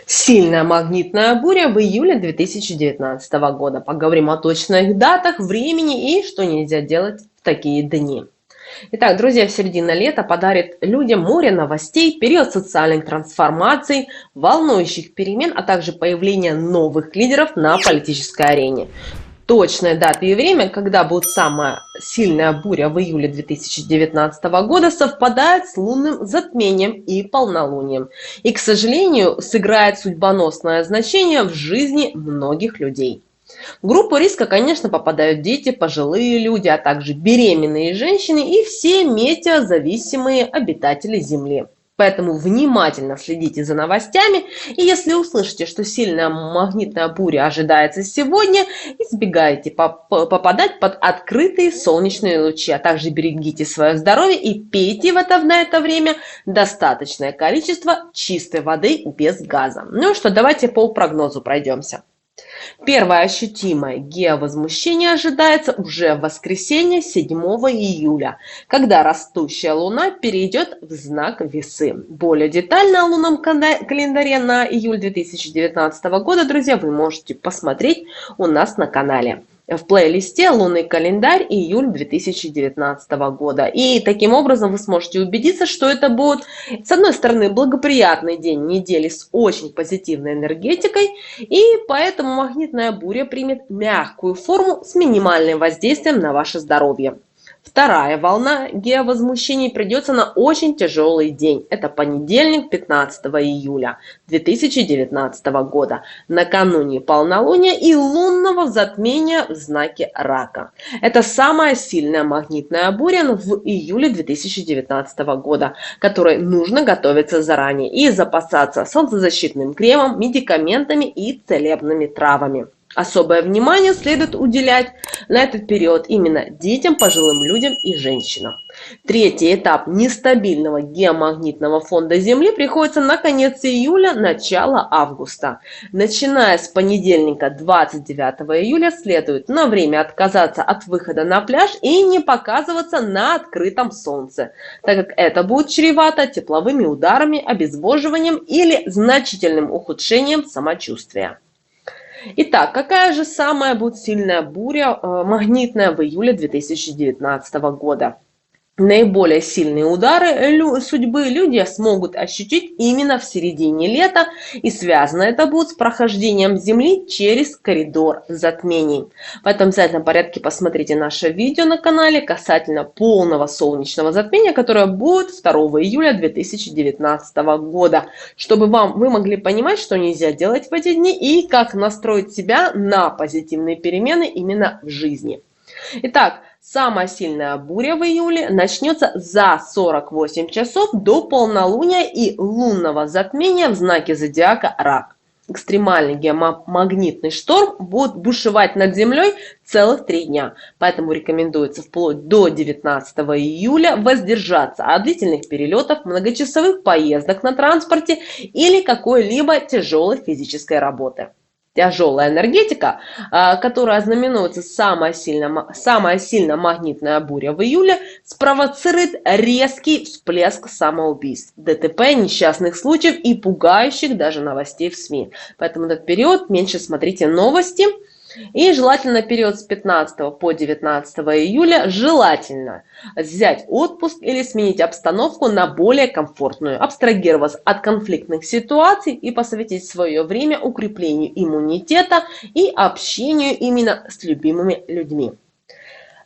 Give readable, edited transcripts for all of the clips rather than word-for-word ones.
Сильная магнитная буря в июле 2019 года. Поговорим о точных датах, времени и что нельзя делать в такие дни. Итак, друзья, середина лета подарит людям море новостей, период социальных трансформаций, волнующих перемен, а также появление новых лидеров на политической арене. Точная дата и время, когда будет самая сильная буря в июле 2019 года, совпадает с лунным затмением и полнолунием. И, к сожалению, сыграет судьбоносное значение в жизни многих людей. В группу риска, конечно, попадают дети, пожилые люди, а также беременные женщины и все метеозависимые обитатели Земли. Поэтому внимательно следите за новостями, и если услышите, что сильная магнитная буря ожидается сегодня, избегайте попадать под открытые солнечные лучи, а также берегите свое здоровье и пейте на это время достаточное количество чистой воды без газа. Ну что, давайте по прогнозу пройдемся. Первое ощутимое геовозмущение ожидается уже в воскресенье 7 июля, когда растущая Луна перейдет в знак Весы. Более детально о лунном календаре на июль 2019 года, друзья, вы можете посмотреть у нас на канале. В плейлисте «Лунный календарь июль 2019 года». И таким образом вы сможете убедиться, что это будет, с одной стороны, благоприятный день недели с очень позитивной энергетикой, и поэтому магнитная буря примет мягкую форму с минимальным воздействием на ваше здоровье. Вторая волна геовозмущений придется на очень тяжелый день. Это понедельник, 15 июля 2019 года, накануне полнолуния и лунного затмения в знаке Рака. Это самая сильная магнитная буря в июле 2019 года, которой нужно готовиться заранее и запасаться солнцезащитным кремом, медикаментами и целебными травами. Особое внимание следует уделять на этот период именно детям, пожилым людям и женщинам. Третий этап нестабильного геомагнитного фонда Земли приходится на конец июля, начало августа. Начиная с понедельника 29 июля следует на время отказаться от выхода на пляж и не показываться на открытом солнце, так как это будет чревато тепловыми ударами, обезвоживанием или значительным ухудшением самочувствия. Итак, какая же самая будет сильная буря магнитная в июле 2019 года? Наиболее сильные удары судьбы люди смогут ощутить именно в середине лета, и связано это будет с прохождением Земли через коридор затмений. В этом обязательном порядке посмотрите наше видео на канале касательно полного солнечного затмения, которое будет 2 июля 2019 года, чтобы вы могли понимать, что нельзя делать в эти дни и как настроить себя на позитивные перемены именно в жизни. Итак, самая сильная буря в июле начнется за 48 часов до полнолуния и лунного затмения в знаке зодиака Рак. Экстремальный геомагнитный шторм будет бушевать над Землей целых 3 дня, поэтому рекомендуется вплоть до 19 июля воздержаться от длительных перелетов, многочасовых поездок на транспорте или какой-либо тяжелой физической работы. Тяжелая энергетика, которая знаменуется самая сильная магнитная буря в июле, спровоцирует резкий всплеск самоубийств, ДТП, несчастных случаев и пугающих даже новостей в СМИ. Поэтому в этот период меньше смотрите новости. И желательно период с 15 по 19 июля желательно взять отпуск или сменить обстановку на более комфортную, абстрагироваться от конфликтных ситуаций и посвятить свое время укреплению иммунитета и общению именно с любимыми людьми.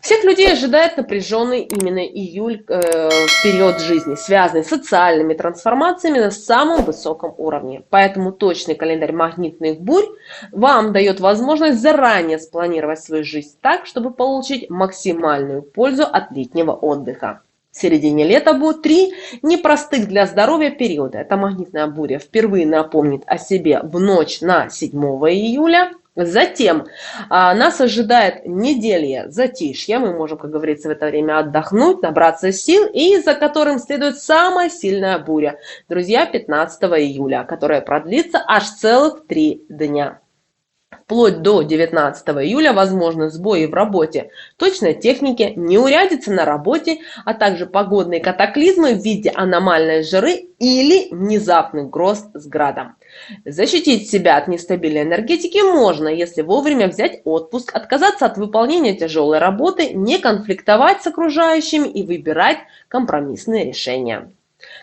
Всех людей ожидает напряженный именно июль период жизни, связанный с социальными трансформациями на самом высоком уровне. Поэтому точный календарь магнитных бурь вам дает возможность заранее спланировать свою жизнь так, чтобы получить максимальную пользу от летнего отдыха. В середине лета будут 3 непростых для здоровья периода. Это магнитная буря впервые напомнит о себе в ночь на 7 июля. Затем нас ожидает неделя затишья, мы можем, как говорится, в это время отдохнуть, набраться сил, и за которым следует самая сильная буря, друзья, 15 июля, которая продлится аж целых 3 дня. Вплоть до 19 июля возможны сбои в работе точной техники, неурядицы на работе, а также погодные катаклизмы в виде аномальной жары или внезапных гроз с градом. Защитить себя от нестабильной энергетики можно, если вовремя взять отпуск, отказаться от выполнения тяжелой работы, не конфликтовать с окружающими и выбирать компромиссные решения.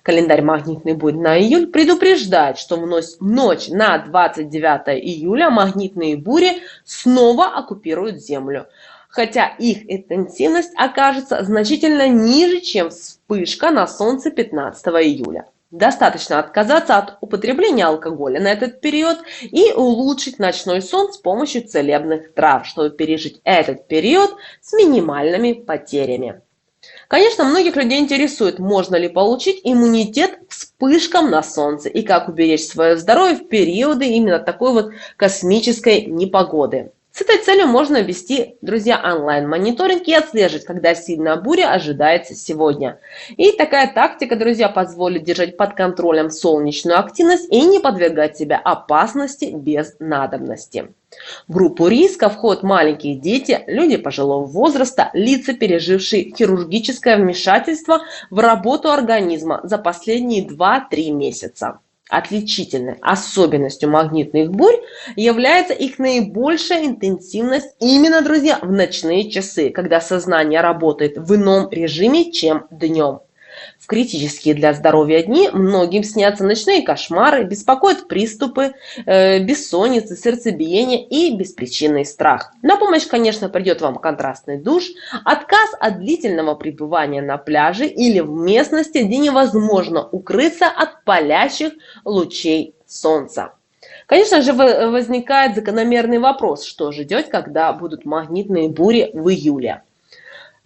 Календарь магнитный бурь на июль предупреждает, что в ночь на 29 июля магнитные бури снова оккупируют Землю, хотя их интенсивность окажется значительно ниже, чем вспышка на Солнце 15 июля. Достаточно отказаться от употребления алкоголя на этот период и улучшить ночной сон с помощью целебных трав, чтобы пережить этот период с минимальными потерями. Конечно, многих людей интересует, можно ли получить иммунитет к вспышкам на Солнце и как уберечь свое здоровье в периоды именно такой вот космической непогоды. С этой целью можно ввести, друзья, онлайн-мониторинг и отслеживать, когда сильная буря ожидается сегодня. И такая тактика, друзья, позволит держать под контролем солнечную активность и не подвергать себя опасности без надобности. В группу риска входят маленькие дети, люди пожилого возраста, лица, пережившие хирургическое вмешательство в работу организма за последние 2-3 месяца. Отличительной особенностью магнитных бурь является их наибольшая интенсивность именно, друзья, в ночные часы, когда сознание работает в ином режиме, чем днем. В критические для здоровья дни многим снятся ночные кошмары, беспокоят приступы, бессонницы, сердцебиение и беспричинный страх. На помощь, конечно, придет вам контрастный душ, отказ от длительного пребывания на пляже или в местности, где невозможно укрыться от палящих лучей солнца. Конечно же, возникает закономерный вопрос, что ждет, когда будут магнитные бури в июле.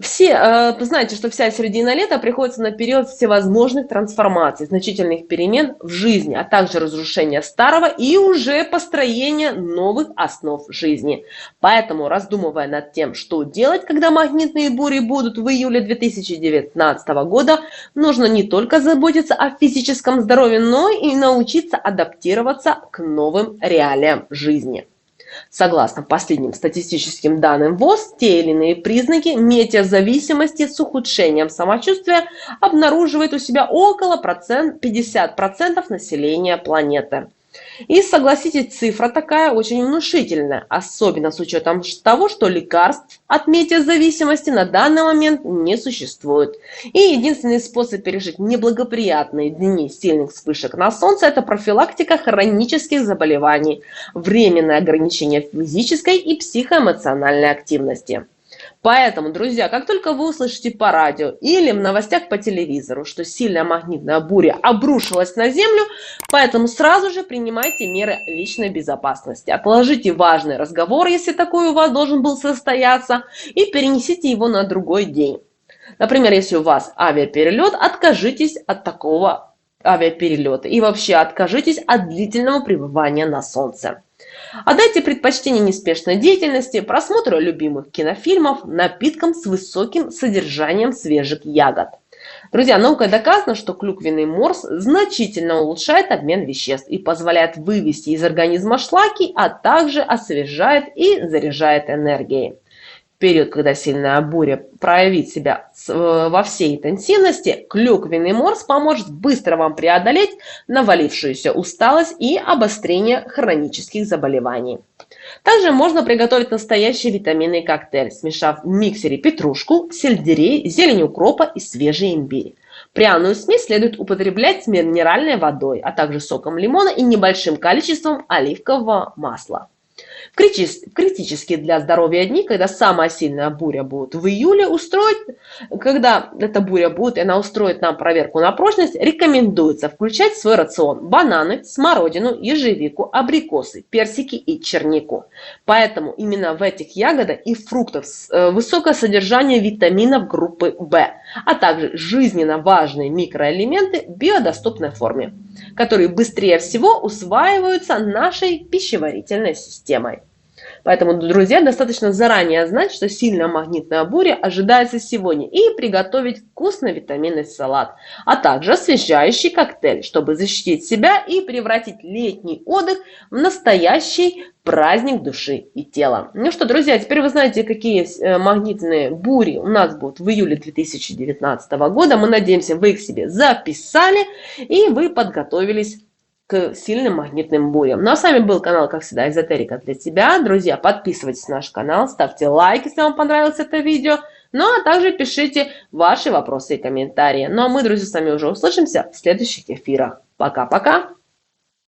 Вы знаете, что вся середина лета приходится на период всевозможных трансформаций, значительных перемен в жизни, а также разрушения старого и уже построения новых основ жизни. Поэтому, раздумывая над тем, что делать, когда магнитные бури будут в июле 2019 года, нужно не только заботиться о физическом здоровье, но и научиться адаптироваться к новым реалиям жизни. Согласно последним статистическим данным ВОЗ, те или иные признаки метеозависимости с ухудшением самочувствия обнаруживает у себя около 50% населения планеты. И согласитесь, цифра такая очень внушительная, особенно с учетом того, что лекарств от метеозависимости на данный момент не существует. И единственный способ пережить неблагоприятные дни сильных вспышек на Солнце – это профилактика хронических заболеваний, временное ограничение физической и психоэмоциональной активности. Поэтому, друзья, как только вы услышите по радио или в новостях по телевизору, что сильная магнитная буря обрушилась на Землю, поэтому сразу же принимайте меры личной безопасности. Отложите важный разговор, если такой у вас должен был состояться, и перенесите его на другой день. Например, если у вас авиаперелет, откажитесь от такого авиаперелета и вообще откажитесь от длительного пребывания на Солнце. Отдайте предпочтение неспешной деятельности, просмотру любимых кинофильмов, напиткам с высоким содержанием свежих ягод. Друзья, наукой доказано, что клюквенный морс значительно улучшает обмен веществ и позволяет вывести из организма шлаки, а также освежает и заряжает энергией. В период, когда сильная буря проявит себя во всей интенсивности, клюквенный морс поможет быстро вам преодолеть навалившуюся усталость и обострение хронических заболеваний. Также можно приготовить настоящий витаминный коктейль, смешав в миксере петрушку, сельдерей, зелень укропа и свежий имбирь. Пряную смесь следует употреблять с минеральной водой, а также соком лимона и небольшим количеством оливкового масла. В критические для здоровья дни, когда самая сильная буря будет в июле, когда эта буря будет, и она устроит нам проверку на прочность, рекомендуется включать в свой рацион бананы, смородину, ежевику, абрикосы, персики и чернику. Поэтому именно в этих ягодах и фруктах высокое содержание витаминов группы В, а также жизненно важные микроэлементы в биодоступной форме, которые быстрее всего усваиваются нашей пищеварительной системой. Поэтому, друзья, достаточно заранее знать, что сильная магнитная буря ожидается сегодня, и приготовить вкусный витаминный салат, а также освежающий коктейль, чтобы защитить себя и превратить летний отдых в настоящий праздник души и тела. Ну что, друзья, теперь вы знаете, какие магнитные бури у нас будут в июле 2019 года. Мы надеемся, вы их себе записали и вы подготовились к сильным магнитным бурям. Ну а с вами был канал, как всегда, Эзотерика для тебя. Друзья, подписывайтесь на наш канал, ставьте лайк, если вам понравилось это видео. Ну а также пишите ваши вопросы и комментарии. Ну а мы, друзья, с вами уже услышимся в следующих эфирах. Пока-пока!